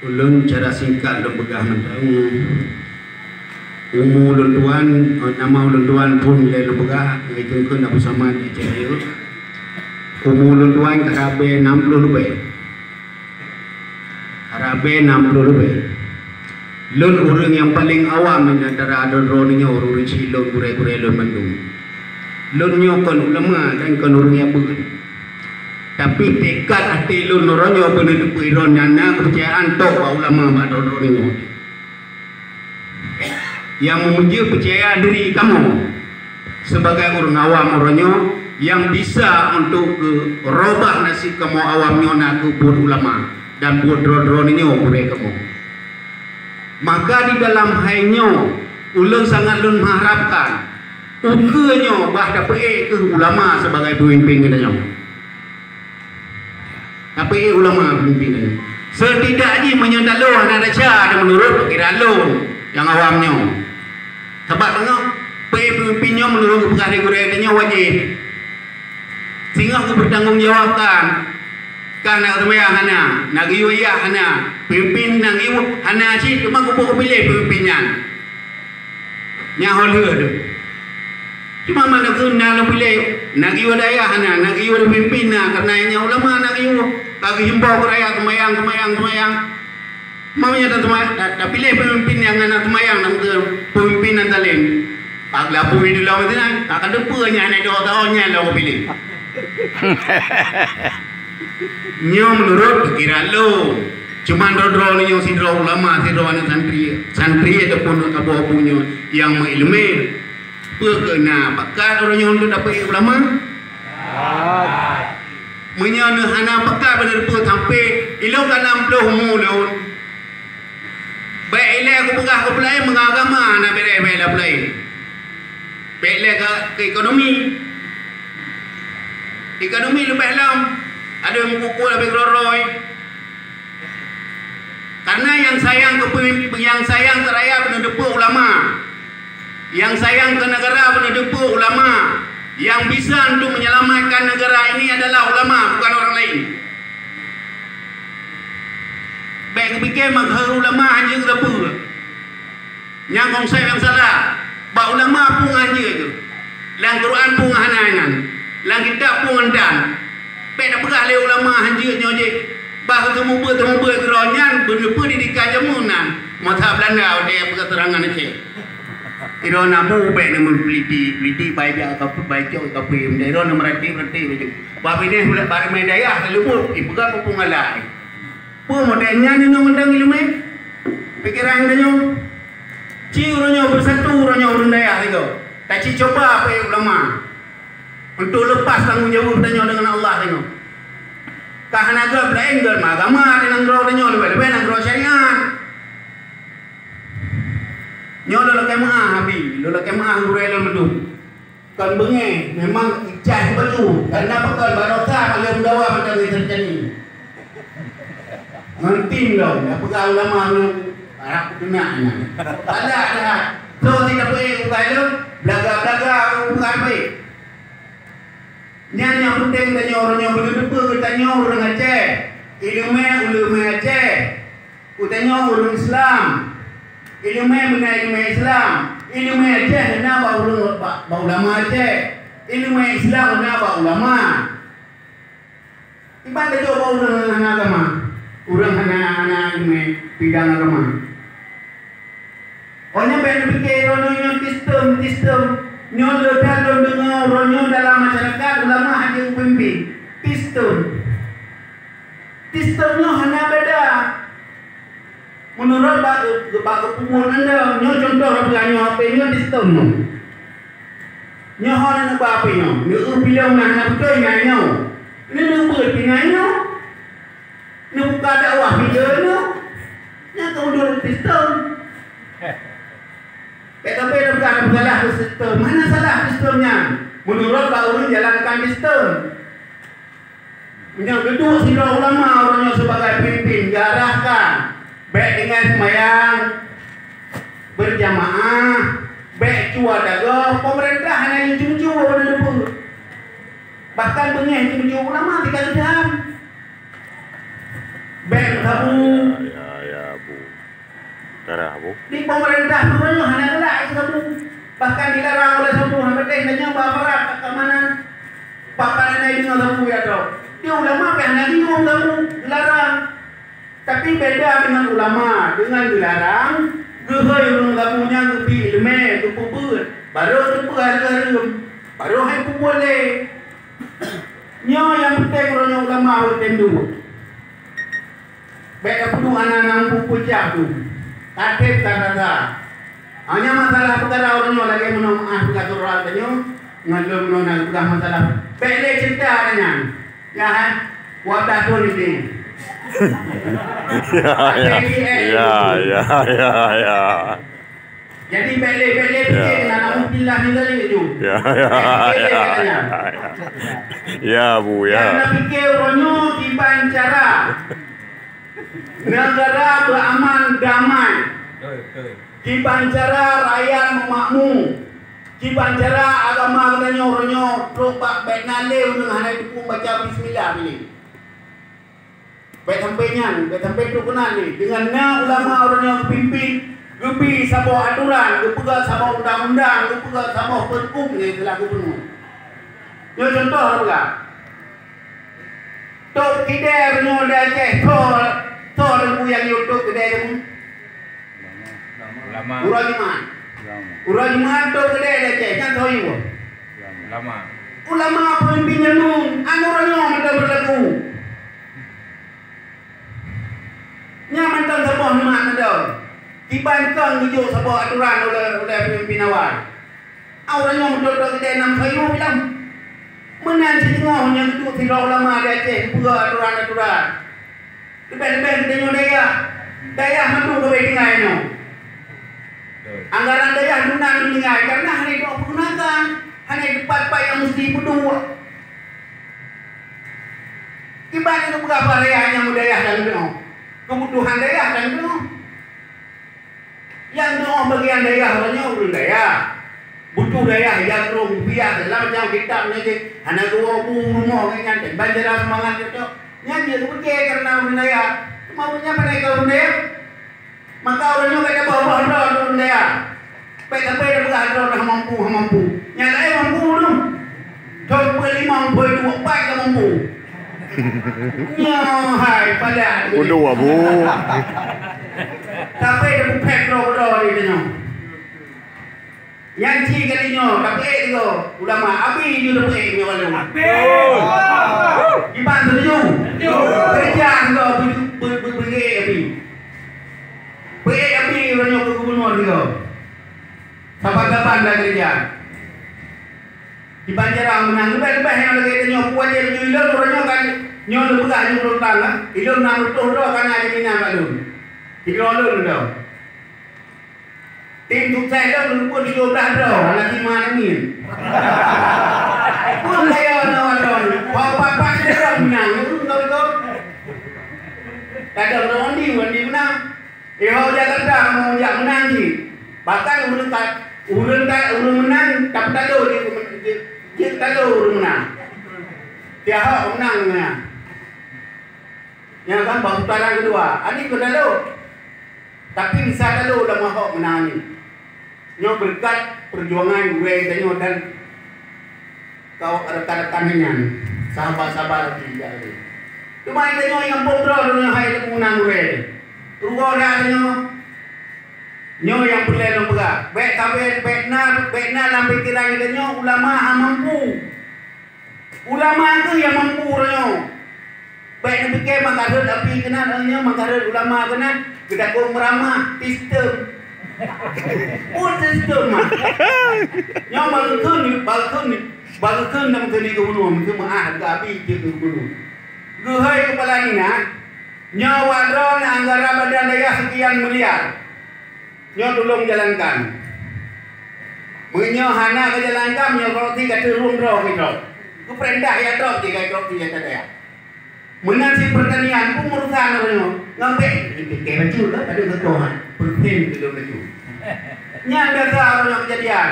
ulun cara singkat ulun begah mentang ulun tuan nama ulun tuan pun le begah ngikun Abu Samad di Jaya ulun tuan karabe 60 lebih karabe 60 lebih lun orang yang paling awam di antara adon-adonnya orang Cilong kure-kure lun Bandung lun nyokon ulama dan kon orang yang ber tapi tekad hati lun orangnya benar benar nana kepercayaan tok ulama adon-adonnya yang memuji percaya diri kamu sebagai orang awam orangnya yang bisa untuk robah nasib kamu awamnya nak buat ulama dan buat adon-adonnya kure kamu. Maka di dalam hanya ulun sangat lun mengharapkan ukanya bah dapat ke ulama sebagai pemimpin kita. Tapi ulama pemimpin setidaknya menyandalo anak raja dan menurut kira lun yang awamnya. Sebab tengok pemimpinnya menurut perkara-perkara wajib. Sehingga aku bertanggungjawabkan karena rumah hana nak iu ya hana pimpin nang iu hana si cuma aku pilih pimpinnya nyahol tu cuma mana guna lu pilih nak iu daya hana nak iu pimpin na karena nya ulama nak iu bagi himbau ke rakyat kemayang mamanya tak pilih pemimpin yang anak kemayang nang pemimpin antalin pak lapu di dalam itu akan depanya nek dua tahunnya lo pilih nyo menurut kira lo cuma dodro ni yang sidro ulama sidro anak santri ataupun abu-abunya yang mengilmi kena bakat orang yang untuk dapat ulama menyana hana bakat benar pun sampai ilo kan 60 mulun baik ile aku pegah ke pelai mengagama nak bere-bere lah pelai baik ile ke ekonomi lebih lam ada yang pukul lebih roroi karena yang sayang ke rakyat benar depu ulama yang sayang ke negara benar depu ulama yang bisa untuk menyelamatkan negara ini adalah ulama bukan orang lain baik fikir maghar ulama hanya depu yang konsep yang salah bah ulama pun hanya itu lang Quran pun hanan lang kitab pun andan baik nak perah le ulama hanjirnya je bah temu keronyan pendidikan jamunan mata Belanda dia keterangan ni irona mu baik nak peliti baik dia atau baik jauh atau pem dia irona merati baju bah ini bulat barang medaya lubuk ibuka pun alai pu modenya ni ngundang ilmu pikiran dia ci uronyo bersatu uronyo urundaya itu tak ci coba apa ulama untuk lepas tanggungjawab tanya dengan Allah tengok. Kahana gak belain gak agama dengan grow tanya lebih nang grow syariat. Nyo lo kemah habi, lo kemah gurelo medu. Kan benge memang ijah baju karena bekal barokah kalau dawa pada terjadi. Ngantim lo, apa kau lama lo arah tunanya. Ada. So tidak boleh kalau belaga bukan baik. Nyanyi penting tanya orang yang berdua tanya orang Aceh ilmu Aceh tanya orang Islam ilmu Islam ilmu Aceh kenapa ulama Aceh ilmu Islam kenapa ulama ibadah coba orang agama orang anak ilmu bidang agama orang yang berfikir orang sistem nyolo dalam dengar ronyo dalam masyarakat ulama hanya pemimpin sistemnya hanya beda menurut bak pumul anda nyo contoh apa nyo sistem nyo hana nak apa nyo nyo bilang nak betul nyo ini nyo bertinganyo nyo buka dakwah video nyo kemudian sistem tapi bukan salah sistem. Mana salah sistemnya? Menurut Pak Ulun jalankan sistem. Yang kedua sidang ulama orangnya sebagai pemimpin diarahkan baik dengan semayang berjamaah baik cua dagang pemerintah hanya cuma pada debu bahkan bengih cuma ulama dikasih jam baik tabu Darah bu. Di pemerintah dulu hanya gelak sabu. Bahkan dilarang oleh sabu hampir hanya bawa ke mana. Paparan ini dengan sabu ya tau. Dia ulama hanya bingung sabu dilarang. Tapi beda dengan ulama dengan dilarang. Gehoi urang sabunya gepi leme gepubut. Baru gepu harga baru hai pu boleh. Nyo yang penting orangnya ulama bertendu. Beda penuh anak-anak buku tu. Tatip kata hanya masalah perkara orangnya lagi menomah perkara orang tanya ngalur menona bukan masalah. Beda cerita adanya. Ya kan? Wadah tu ni. Ya. Jadi bele-bele fikir nak mungkinlah ni tadi tu. Ya bu ya. Yang nak fikir orangnya tiban cara negara beraman damai. Tiban cara rakyat memakmur. Tiban cara agama katanya orangnya terus baik nale untuk hari itu baca bismillah ni. Baik sampai tu kenal ni. Dengan ulama orangnya pimpin gepi sabah aturan, gepegang sabah undang-undang, gepegang sabah perkum ni selaku penuh. Yo contoh apa? Tok kidai punya dah cek tor lembu yang yotok kedai kamu. Lama. Urang Jumat tok kedai dah cek kan tahu you. Lama. Ulama pemimpinnya nun, anu orangnya ada berlaku. Nyaman tang sabah ni mak ada. Dibantang tujuh sebuah aturan oleh pemimpin awal. Orangnya mudah-mudah kedai 6 kayu bilang. Menanti tengah yang itu tidak ulama di Aceh. Pura aturan-aturan. Lebih-lebih kita daya. Daya mantu ke dengarnya. Anggaran daya dunan dengar. Karena hanya itu pergunakan. Hanya tempat-tempat yang mesti penuh. Ibarat itu berapa daya yang mudaya dan penuh. Kebutuhan daya dan penuh. Yang doa bagian daya orangnya urun daya. Butuh daya yang rupiah dalam macam kitab ni je. Hanya dua rumah kan kan. Banjara semangat itu. Yang dia berkeh karena urun daya. Maunya mereka urun daya. Maka orangnya kata bawa urun daya. Sampai dah berada dah mampu. Yang lain mampu tu. Coba 52 pak dah mampu. Ya hai pada. Udah bu. Tapi dia bukan pro ni tanya. Yang ci kalinya tapi tu ulama abi you dah ni walau. Iban tu. Kerja tu pergi abi. Pergi abi orang ke gubernur dia. Kapan-kapan dah kerja. Di Banjarang menang lebih yang lagi tanya kuat dia tu orangnya kan nyo lu buka nyo rutang lah. Ilmu nang rutuh dah kan ada minang kat lu. Dikelolong dah. Tim sukses dah pun 17 dah. Lagi mana ni? Pun saya nak. Bapak dia dah menang. Itu tahu. Tak ada orang ni menang. Hau Jakarta mau jak menang sih. Bahkan urun menang tak tahu dia tak tahu urun menang. Dia hak menang ni. Yang kan baru putaran kedua. Adik kau tahu. Tapi bisa tahu lama hak menang ni. Nyo berkat perjuangan gue tanya dan kau rekan-rekannya sahabat-sahabat dia. Cuma tanya yang kontrol dunia hai tu menang gue. Rugo dah tanya. Nyo yang boleh lembaga. Baik tapi baikna dalam pikiran kita nyo ulama mampu. Ulama tu yang mampu nyo. Baik nak fikir mangkarut api kena nyo mangkarut ulama kena kita ko meramah sistem. Pun sistem mah. Nyo balkon dalam kini gubernur itu maah api ke gubernur. Guhai kepala ni nak. Nyo wadron anggaran badan daya sekian miliar. Nyo tolong jalankan. Menyo hana ke jalankan nyo kalau tiga turun roh gitu. Ku perintah ya roh tiga roh tiga ada. Menanti pertanian pun urusan nyo. Ngambil ke baju lah ada ketuhan. Pertin ke baju. Nya dasar yang kejadian.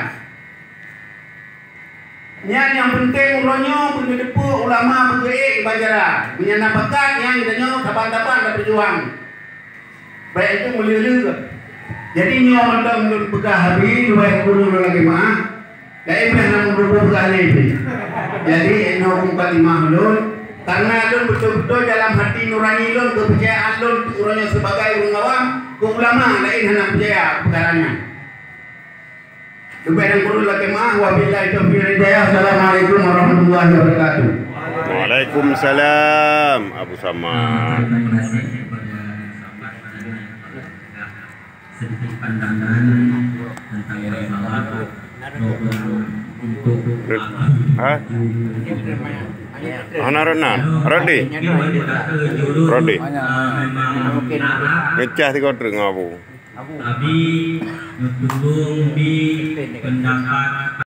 Yang penting uronyo berdepu ulama bergerak di Banjaran. Punya bakat yang kita nyo taban-taban dah berjuang. Baik itu mulia-mulia. Jadi nyo mentang lun pegah hari luwih guru lagi mah. Dai peh nang rubuh pegah ni. Jadi eno kung kalimah lun karena lun betul-betul dalam hati nurani lun kepercayaan lun urangnya sebagai orang awam ku ulama lain hendak percaya perkaranya. Lebih yang guru lagi mah wabillahi taufiq wal hidayah. Assalamualaikum warahmatullahi wabarakatuh. Waalaikumsalam Abu Samad. Terima kasih kepada sedikit pandangan tentang masalah untuk Hah? Ana Rodi. Rodi. Ngecah ti kodreng Abu. Tapi tolong di pendapat